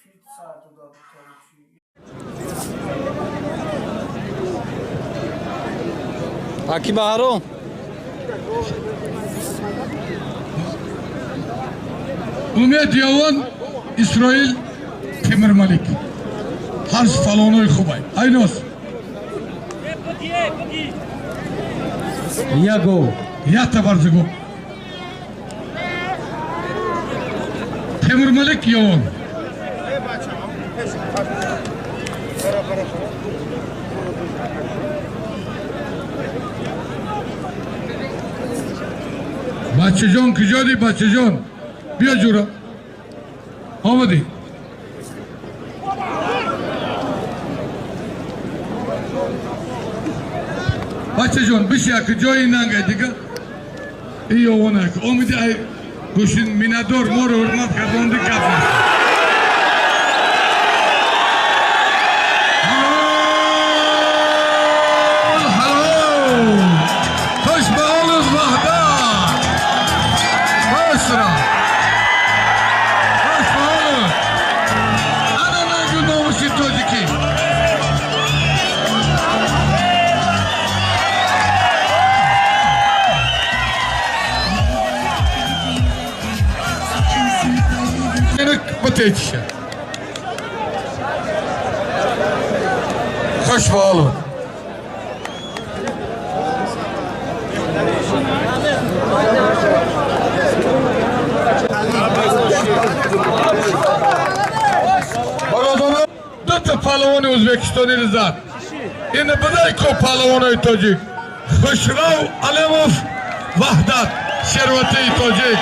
viel Zeit oder Technologie. Aqui Barão. Umid Yavan, İsrail Temir Malik. Harz falonoy khubay. Aynos. Yago. Yata barzigo. Temir Malik Yavan. Bachchajon kijodi bachchajon. Bia jura. آمدی بچه جان بشی اگه جایی ننگه دیگه ای آوانه که آمدی ای گوشین میندار ما رو حرمت کردن دی کف هلو خوش به آلوز وحدت خوش را بتیشه خوش بالون برادران دو تا پهلوان ازبکستانی رو زد این بدای کو پهلوانای تاجیک خسرو علیموف وحدت ثروتی تاجیک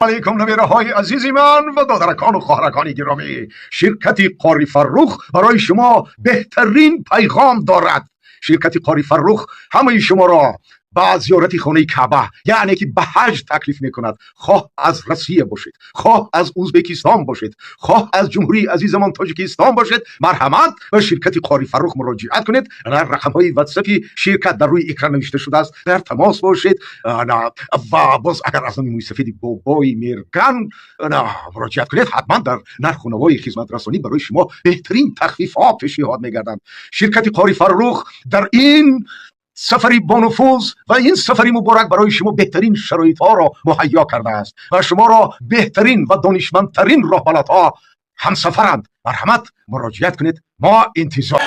علیکم نویره های عزیزی من و دادرکان و خواهرکان گرامی، شرکت قاری فرخ برای شما بهترین پیغام دارد. شرکت قاری فرخ همه شما را با زیارت خانه کعبه، یعنی که به حج تکلیف میکند، خواه از روسیه باشید، خواه از ازبکستان باشید، خواه از جمهوری عزیزمان تاجیکستان باشید، مرحمت به شرکت قاری فرخ مراجعت کنید. رقم های واتساپی شرکت در روی اکران نوشته شده است، در تماس باشید و باز اگر از موی سفید بابای میرگن مراجعت کنید، حتما در نرخ و نوای خدمت رسانی برای شما بهترین تخفیف ها پیشنهاد میگردند. شرکت قاری فرخ در این سفری بانفوذ و این سفری مبارک برای شما بهترین شرایط ها را مهیا کرده است و شما را بهترین و دانشمندترین راهبردها همسفرند. مرحمت مراجعت کنید، ما انتظار